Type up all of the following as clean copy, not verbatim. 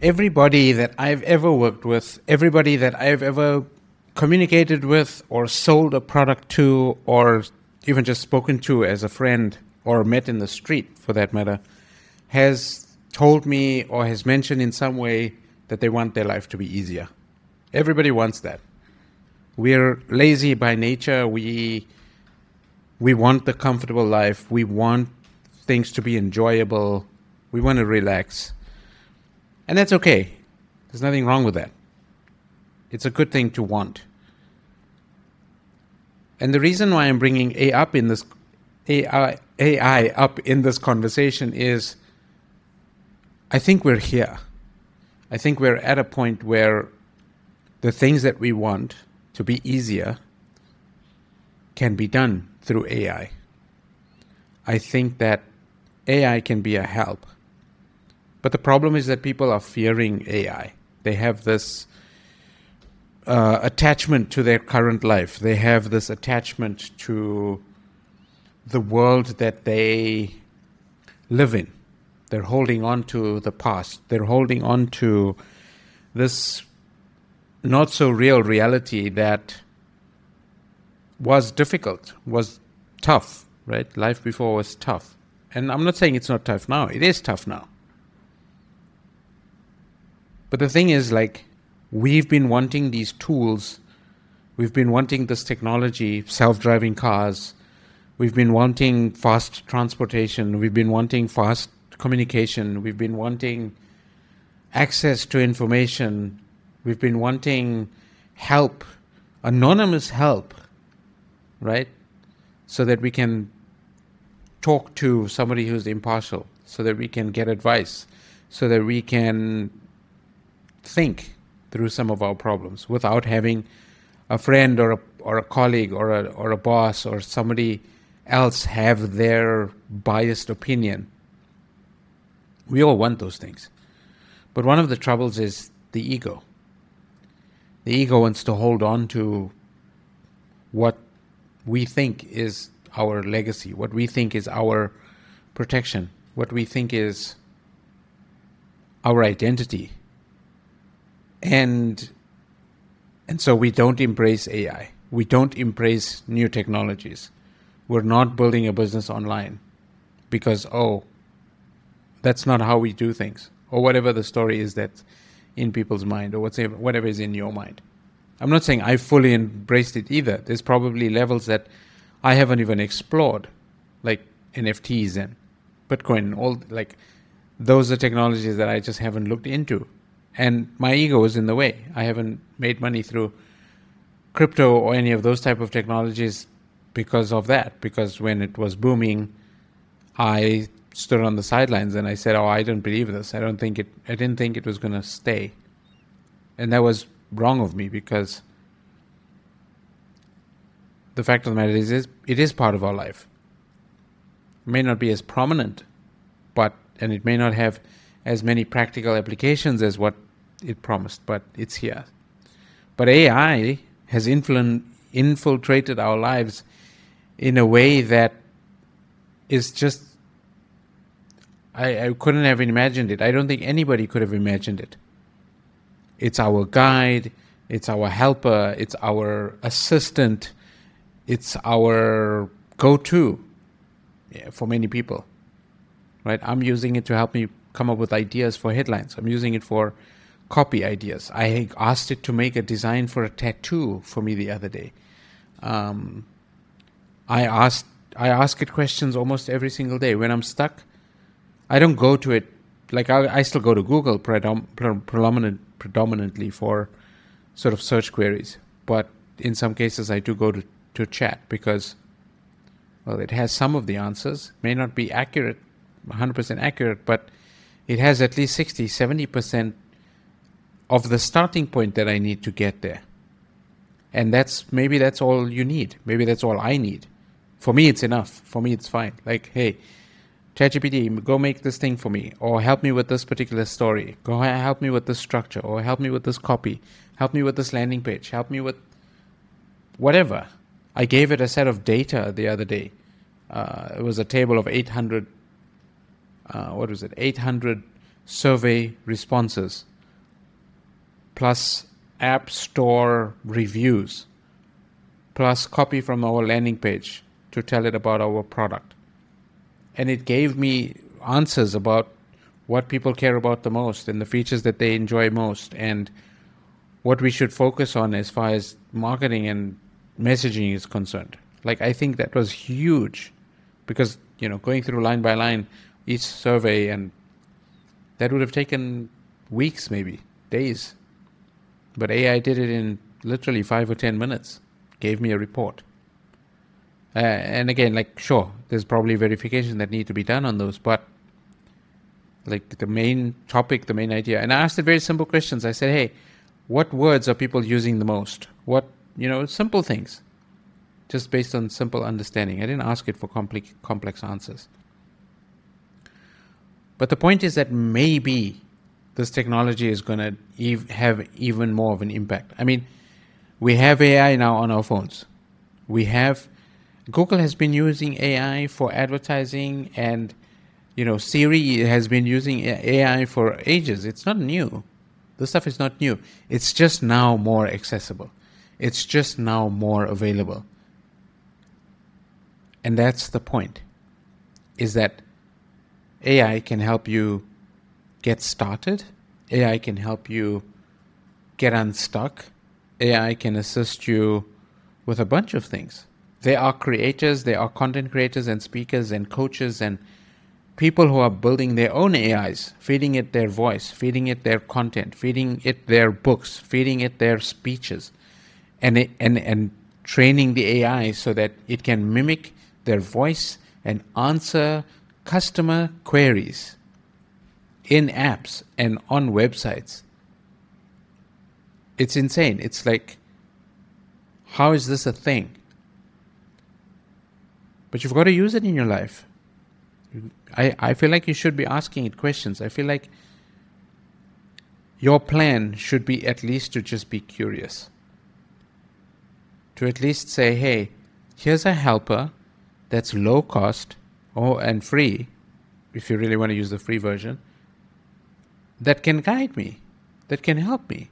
everybody that I've ever worked with, everybody that I've ever communicated with or sold a product to or even just spoken to as a friend or met in the street for that matter, has told me or has mentioned in some way that they want their life to be easier. Everybody wants that. We're lazy by nature. We want the comfortable life. We want things to be enjoyable. We want to relax. And that's okay. There's nothing wrong with that. It's a good thing to want. And the reason why I'm bringing AI up in this conversation is I think we're here. I think we're at a point where the things that we want to be easier can be done through AI. I think that AI can be a help. But the problem is that people are fearing AI. They have this attachment to their current life. They have this attachment to the world that they live in. They're holding on to the past. They're holding on to this not so real reality that was difficult, was tough, right? Life before was tough. And I'm not saying it's not tough now. It is tough now. But the thing is, like, we've been wanting these tools. We've been wanting this technology, self-driving cars. We've been wanting fast transportation. We've been wanting fast communication. We've been wanting access to information. We've been wanting help, anonymous help, right? So that we can talk to somebody who's impartial, so that we can get advice, so that we can think through some of our problems without having a friend or a colleague or a boss or somebody else have their biased opinion. We all want those things. But one of the troubles is the ego. The ego wants to hold on to what we think is our legacy, what we think is our protection, what we think is our identity. And so we don't embrace AI. We don't embrace new technologies. We're not building a business online because, that's not how we do things, or whatever the story is that's in people's mind, or whatever is in your mind. I'm not saying I fully embraced it either. There's probably levels that I haven't even explored, like NFTs and Bitcoin, all like those are technologies that I just haven't looked into. And my ego is in the way. I haven't made money through crypto or any of those type of technologies because of that. Because when it was booming, I stood on the sidelines and I said, I don't believe this. I didn't think it was going to stay. And that was wrong of me, because the fact of the matter is it is part of our life. It may not be as prominent, and it may not have as many practical applications as what it promised, but it's here. But AI has infiltrated our lives in a way that is just, I couldn't have imagined it. I don't think anybody could have imagined it. It's our guide, it's our helper, it's our assistant, it's our go-to for many people, right? I'm using it to help me come up with ideas for headlines. I'm using it for copy ideas. I asked it to make a design for a tattoo for me the other day. I ask it questions almost every single day. When I'm stuck, I don't go to it. Like I still go to Google predominantly for sort of search queries. But in some cases, I do go to chat because, it has some of the answers. May not be accurate, 100% accurate, but it has at least 60, 70% of the starting point that I need to get there. And maybe that's all you need. Maybe that's all I need. For me, it's enough. For me, it's fine. Like, hey, ChatGPT, go make this thing for me, or help me with this particular story. Go help me with this structure, or help me with this copy. Help me with this landing page. Help me with whatever. I gave it a set of data the other day. It was a table of 800 800 survey responses plus app store reviews, plus copy from our landing page to tell it about our product. And it gave me answers about what people care about the most and the features that they enjoy most and what we should focus on as far as marketing and messaging is concerned. Like, I think that was huge because, going through line by line each survey, and that would have taken weeks, maybe days. But AI did it in literally 5 or 10 minutes, gave me a report. And again, sure, there's probably verification that need to be done on those, but the main topic, the main idea. And I asked it very simple questions. I said, hey, what words are people using the most? What, simple things, just based on simple understanding. I didn't ask it for complex answers. But the point is that maybe this technology is going to have even more of an impact. I mean, we have AI now on our phones. Google has been using AI for advertising, and Siri has been using AI for ages. It's not new. This stuff is not new. It's just now more accessible. It's just now more available. And that's the point, is that AI can help you get started. AI can help you get unstuck. AI can assist you with a bunch of things. There are creators, there are content creators and speakers and coaches and people who are building their own AIs, feeding it their voice, feeding it their content, feeding it their books, feeding it their speeches, and training the AI so that it can mimic their voice and answer customer queries in apps and on websites. It's insane. It's like, how is this a thing? But you've got to use it in your life. I feel like you should be asking it questions. I feel like your plan should be at least to just be curious. To at least say, hey, here's a helper that's low cost and free, if you really want to use the free version, that can guide me, that can help me,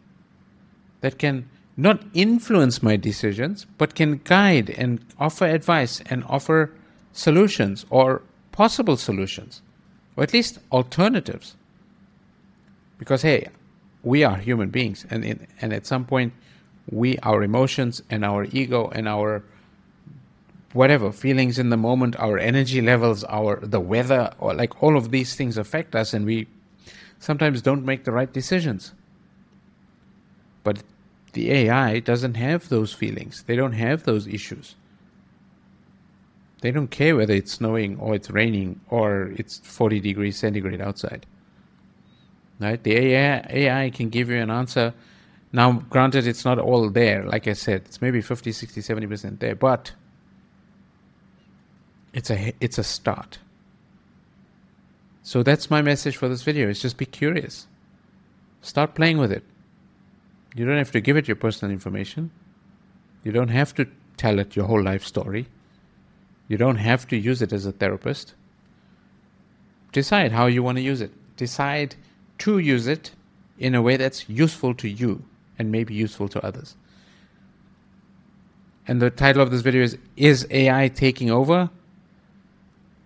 that can not influence my decisions, but can guide and offer advice and offer solutions or possible solutions, or at least alternatives. Because, hey, we are human beings, and at some point, our emotions and our ego and our whatever feelings in the moment, our energy levels, the weather, or all of these things affect us, and we sometimes don't make the right decisions. But the AI doesn't have those feelings. They don't have those issues. They don't care whether it's snowing or it's raining or it's 40 degrees centigrade outside. Right? The AI can give you an answer. Now, granted, it's not all there. Like I said, it's maybe 50, 60, 70% there, but it's a start. So that's my message for this video, is just be curious. Start playing with it. You don't have to give it your personal information. You don't have to tell it your whole life story. You don't have to use it as a therapist. Decide how you want to use it. Decide to use it in a way that's useful to you and maybe useful to others. And the title of this video is AI taking over?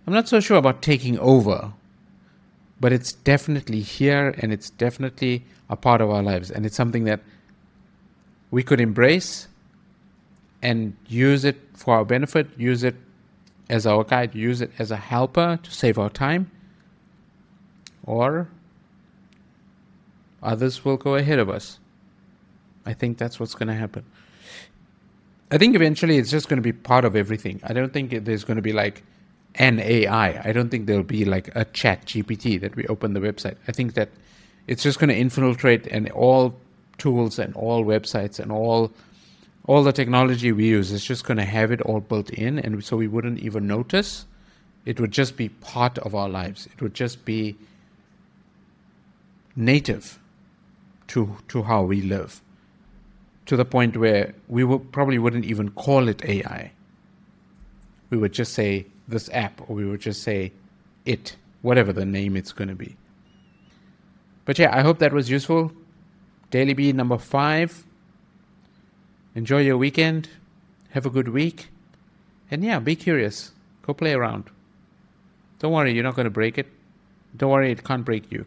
I'm not so sure about taking over, but it's definitely here and it's definitely a part of our lives. And it's something that we could embrace and use it for our benefit, use it as our guide, use it as a helper to save our time, or others will go ahead of us. I think that's what's going to happen. I think eventually it's just going to be part of everything. I don't think there's going to be an AI. I don't think there'll be a chat GPT that we open the website. I think that it's just going to infiltrate, and all tools and all websites and all the technology we use is just going to have it all built in, and so we wouldn't even notice. It would just be part of our lives. It would just be native to how we live, to the point where we probably wouldn't even call it AI. We would just say this app, or we would just say it, whatever the name it's going to be. But yeah, I hope that was useful. Daily Bee number 5. Enjoy your weekend. Have a good week. And yeah, be curious. Go play around. Don't worry, you're not going to break it. Don't worry, it can't break you.